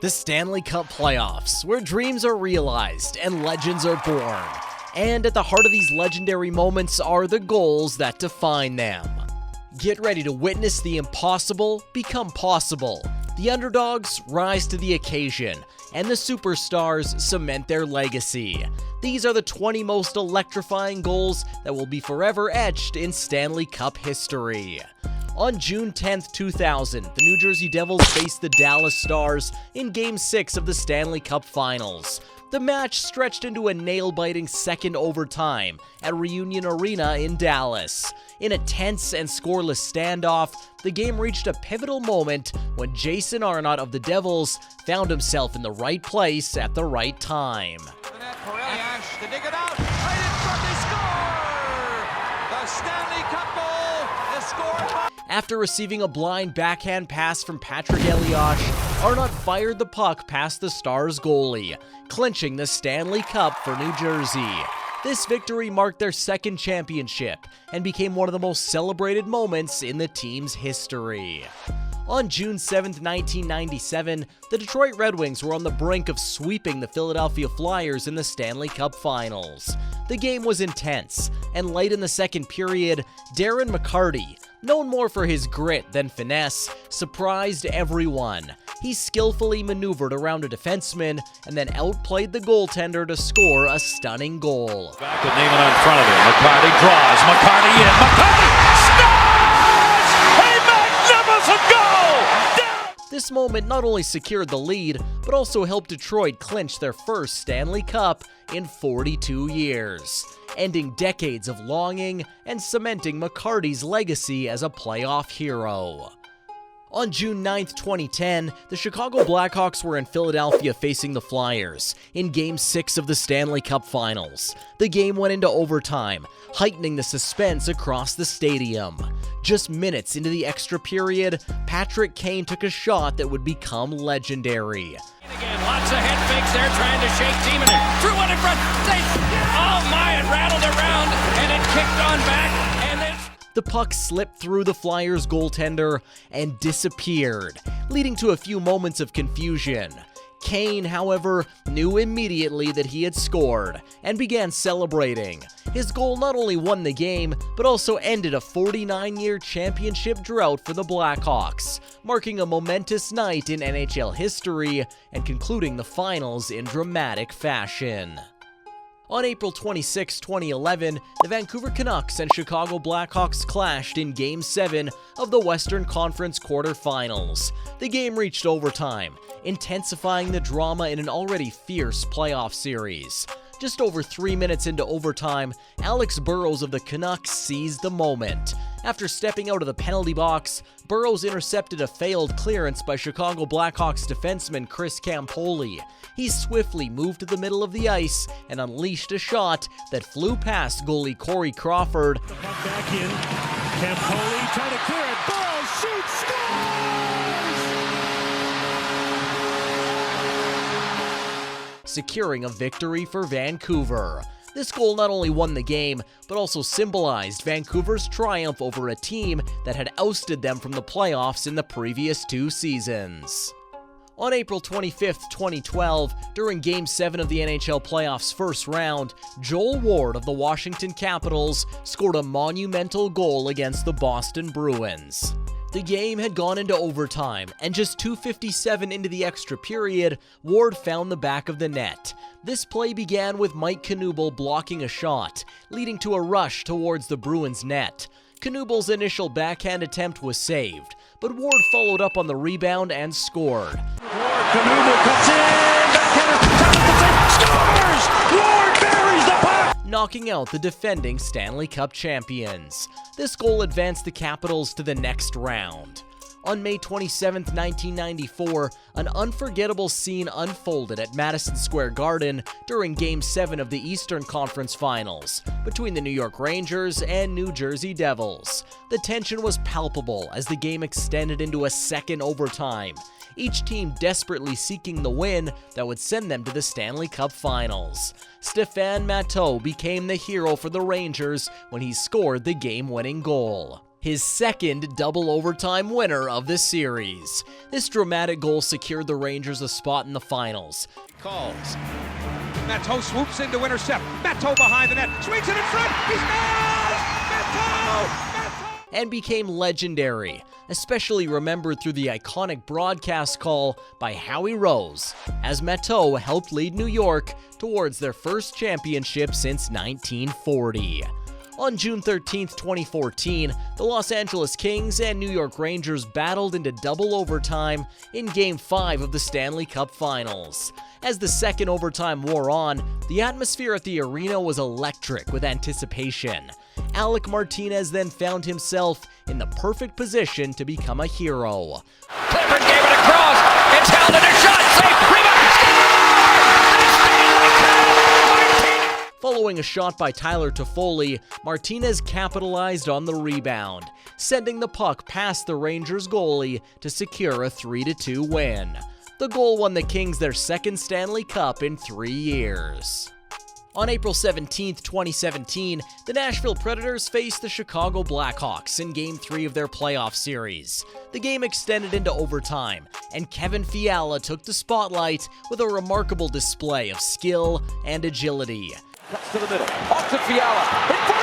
The Stanley Cup playoffs, where dreams are realized and legends are born. And at the heart of these legendary moments are the goals that define them. Get ready to witness the impossible become possible. The underdogs rise to the occasion, and the superstars cement their legacy. These are the 20 most electrifying goals that will be forever etched in Stanley Cup history. On June 10, 2000, the New Jersey Devils faced the Dallas Stars in Game 6 of the Stanley Cup Finals. The match stretched into a nail-biting second overtime at Reunion Arena in Dallas. In a tense and scoreless standoff, the game reached a pivotal moment when Jason Arnott of the Devils found himself in the right place at the right time. To dig it out, right in front, they score! The Stanley Cup goal is scored by... After receiving a blind backhand pass from Patrick Elias, Arnott fired the puck past the Stars goalie, clinching the Stanley Cup for New Jersey. This victory marked their second championship and became one of the most celebrated moments in the team's history. On June 7, 1997, the Detroit Red Wings were on the brink of sweeping the Philadelphia Flyers in the Stanley Cup Finals. The game was intense, and late in the second period, Darren McCarty, known more for his grit than finesse, surprised everyone. He skillfully maneuvered around a defenseman and then outplayed the goaltender to score a stunning goal. Back with Neiman in front of him. McCarty draws. McCarty in. McCarty scores! A magnificent goal! This moment not only secured the lead, but also helped Detroit clinch their first Stanley Cup in 42 years, ending decades of longing and cementing McCarty's legacy as a playoff hero. On June 9, 2010, the Chicago Blackhawks were in Philadelphia facing the Flyers in Game 6 of the Stanley Cup Finals. The game went into overtime, heightening the suspense across the stadium. Just minutes into the extra period, Patrick Kane took a shot that would become legendary. Again, lots of head fakes there, trying to shake Teeman in. Threw one in front. Oh my, it rattled around, and it kicked on back, and then... The puck slipped through the Flyers' goaltender and disappeared, leading to a few moments of confusion. Kane, however, knew immediately that he had scored and began celebrating. His goal not only won the game, but also ended a 49-year championship drought for the Blackhawks, marking a momentous night in NHL history and concluding the finals in dramatic fashion. On April 26, 2011, the Vancouver Canucks and Chicago Blackhawks clashed in Game 7 of the Western Conference quarterfinals. The game reached overtime, intensifying the drama in an already fierce playoff series. Just over 3 minutes into overtime, Alex Burrows of the Canucks seized the moment. After stepping out of the penalty box, Burrows intercepted a failed clearance by Chicago Blackhawks defenseman Chris Campoli. He swiftly moved to the middle of the ice and unleashed a shot that flew past goalie Corey Crawford. The puck back in. Campoli trying to clear it. Burrows shoots, scores! Securing a victory for Vancouver. This goal not only won the game, but also symbolized Vancouver's triumph over a team that had ousted them from the playoffs in the previous 2 seasons. On April 25, 2012, during Game 7 of the NHL playoffs' first round, Joel Ward of the Washington Capitals scored a monumental goal against the Boston Bruins. The game had gone into overtime, and just 2:57 into the extra period, Ward found the back of the net. This play began with Mike Knuble blocking a shot, leading to a rush towards the Bruins' net. Knuble's initial backhand attempt was saved, but Ward followed up on the rebound and scored. Knuble cuts in, backhander, scores! Ward buries the puck! Knocking out the defending Stanley Cup champions. This goal advanced the Capitals to the next round. On May 27, 1994, an unforgettable scene unfolded at Madison Square Garden during Game 7 of the Eastern Conference Finals between the New York Rangers and New Jersey Devils. The tension was palpable as the game extended into a second overtime, each team desperately seeking the win that would send them to the Stanley Cup Finals. Stéphane Matteau became the hero for the Rangers when he scored the game-winning goal. his second double overtime winner of the series. This dramatic goal secured the Rangers a spot in the finals. Calls. Matteau swoops in to intercept. Matteau behind the net. Swings it in front. He scores! Matteau! And became legendary, especially remembered through the iconic broadcast call by Howie Rose, as Matteau helped lead New York towards their first championship since 1940. On June 13, 2014, the Los Angeles Kings and New York Rangers battled into double overtime in Game 5 of the Stanley Cup Finals. As the second overtime wore on, the atmosphere at the arena was electric with anticipation. Alec Martinez then found himself in the perfect position to become a hero. Clifford gave it across. It's held in a shot. Safe. Rebound. Score! Following a shot by Tyler Toffoli, Martinez capitalized on the rebound, sending the puck past the Rangers goalie to secure a 3-2 win. The goal won the Kings their second Stanley Cup in 3 years. On April 17, 2017, the Nashville Predators faced the Chicago Blackhawks in Game 3 of their playoff series. The game extended into overtime, and Kevin Fiala took the spotlight with a remarkable display of skill and agility. Cuts to the middle. Off to Fiala. In front.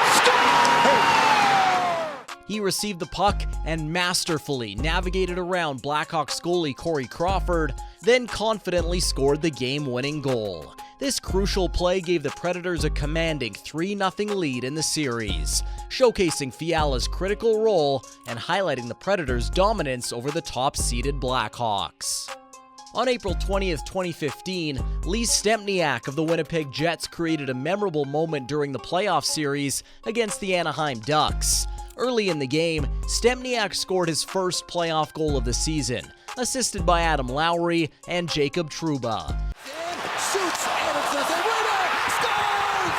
Score! He received the puck and masterfully navigated around Blackhawks goalie Corey Crawford, then confidently scored the game-winning goal. This crucial play gave the Predators a commanding 3-0 lead in the series, showcasing Fiala's critical role and highlighting the Predators' dominance over the top-seeded Blackhawks. On April 20th, 2015, Lee Stempniak of the Winnipeg Jets created a memorable moment during the playoff series against the Anaheim Ducks. Early in the game, Stempniak scored his first playoff goal of the season, assisted by Adam Lowry and Jacob Trouba. Shoots, Anderson, scores!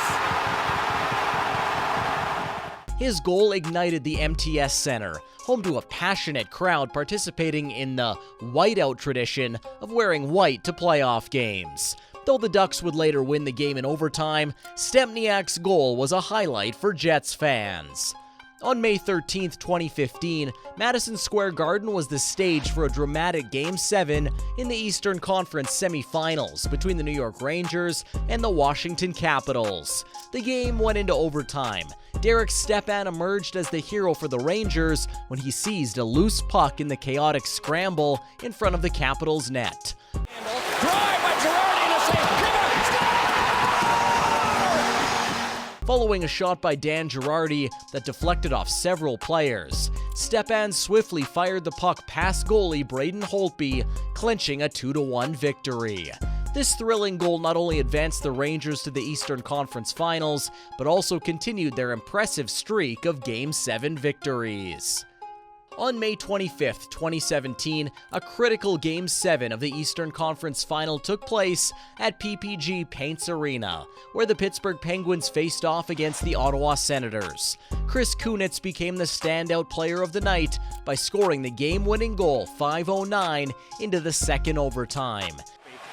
His goal ignited the MTS Center, home to a passionate crowd participating in the whiteout tradition of wearing white to playoff games. Though the Ducks would later win the game in overtime, Stempniak's goal was a highlight for Jets fans. On May 13, 2015, Madison Square Garden was the stage for a dramatic Game 7 in the Eastern Conference semifinals between the New York Rangers and the Washington Capitals. The game went into overtime. Derek Stepan emerged as the hero for the Rangers when he seized a loose puck in the chaotic scramble in front of the Capitals' net. Drive by Girardi to save. Rebound. Score! Following a shot by Dan Girardi that deflected off several players, Stepan swiftly fired the puck past goalie Braden Holtby, clinching a 2-1 victory. This thrilling goal not only advanced the Rangers to the Eastern Conference Finals, but also continued their impressive streak of Game 7 victories. On May 25, 2017, a critical Game 7 of the Eastern Conference Final took place at PPG Paints Arena, where the Pittsburgh Penguins faced off against the Ottawa Senators. Chris Kunitz became the standout player of the night by scoring the game-winning goal 5:09 into the second overtime.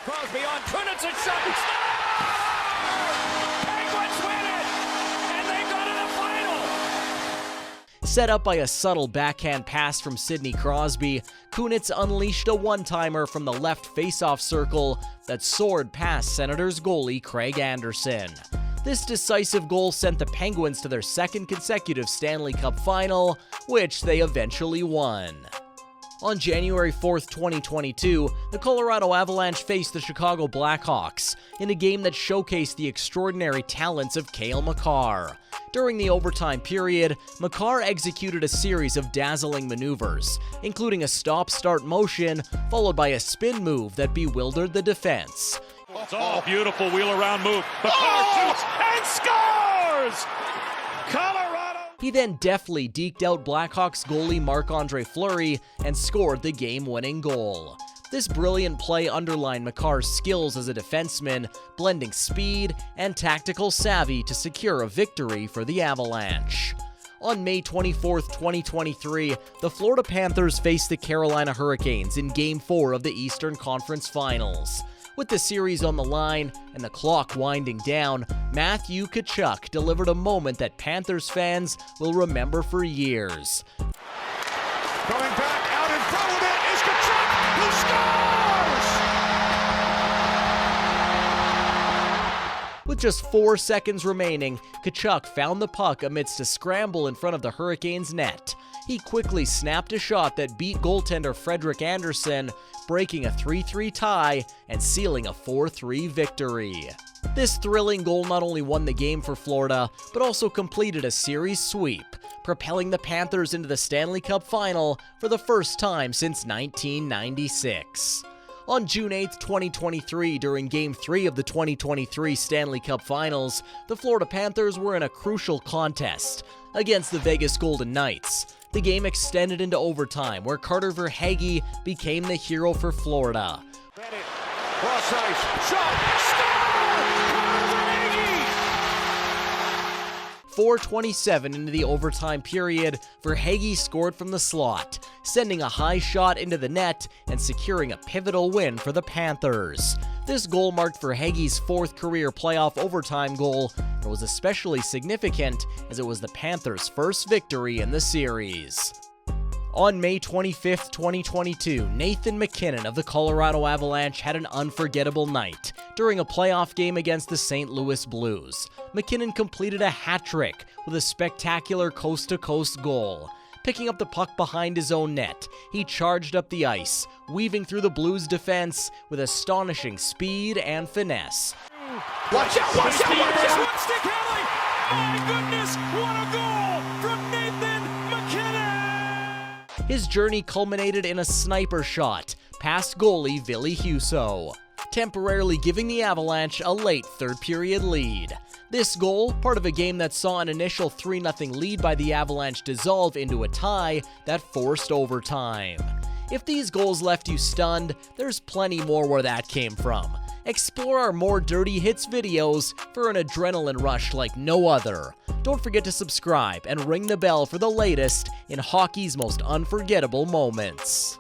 Crosby on Kunitz and shot. Penguins win it, and they go to the final. Set up by a subtle backhand pass from Sidney Crosby, Kunitz unleashed a one-timer from the left face-off circle that soared past Senators goalie Craig Anderson. This decisive goal sent the Penguins to their second consecutive Stanley Cup final, which they eventually won. On January 4th, 2022, the Colorado Avalanche faced the Chicago Blackhawks in a game that showcased the extraordinary talents of Cale Makar. During the overtime period, Makar executed a series of dazzling maneuvers, including a stop-start motion followed by a spin move that bewildered the defense. Oh, beautiful wheel-around move. Makar shoots and scores! Colorado! He then deftly deked out Blackhawks goalie Marc-Andre Fleury and scored the game-winning goal. This brilliant play underlined Makar's skills as a defenseman, blending speed and tactical savvy to secure a victory for the Avalanche. On May 24, 2023, the Florida Panthers faced the Carolina Hurricanes in Game 4 of the Eastern Conference Finals. With the series on the line and the clock winding down, Matthew Tkachuk delivered a moment that Panthers fans will remember for years. Going back out in front of it is Tkachuk, who scores! With just 4 seconds remaining, Tkachuk found the puck amidst a scramble in front of the Hurricanes' net. He quickly snapped a shot that beat goaltender Frederik Andersen, breaking a 3-3 tie and sealing a 4-3 victory. This thrilling goal not only won the game for Florida, but also completed a series sweep, propelling the Panthers into the Stanley Cup final for the first time since 1996. On June 8, 2023, during Game 3 of the 2023 Stanley Cup Finals, the Florida Panthers were in a crucial contest against the Vegas Golden Knights. The game extended into overtime, where Carter Verhaeghe became the hero for Florida. Cross ice, shot, score! Carter Verhaeghe! 4:27 into the overtime period, Verhaeghe scored from the slot, sending a high shot into the net and securing a pivotal win for the Panthers. This goal marked Verhaeghe's 4th career playoff overtime goal and was especially significant as it was the Panthers' first victory in the series. On May 25, 2022, Nathan MacKinnon of the Colorado Avalanche had an unforgettable night during a playoff game against the St. Louis Blues. MacKinnon completed a hat trick with a spectacular coast-to-coast goal. Picking up the puck behind his own net, he charged up the ice, weaving through the Blues' defense with astonishing speed and finesse. Watch out, watch out, watch out! One-stick alley! My goodness, what a goal from Nathan MacKinnon! His journey culminated in a sniper shot past goalie Ville Husso, temporarily giving the Avalanche a late third-period lead. This goal, part of a game that saw an initial 3-0 lead by the Avalanche dissolve into a tie that forced overtime. If these goals left you stunned, there's plenty more where that came from. Explore our More Dirty Hits videos for an adrenaline rush like no other. Don't forget to subscribe and ring the bell for the latest in hockey's most unforgettable moments.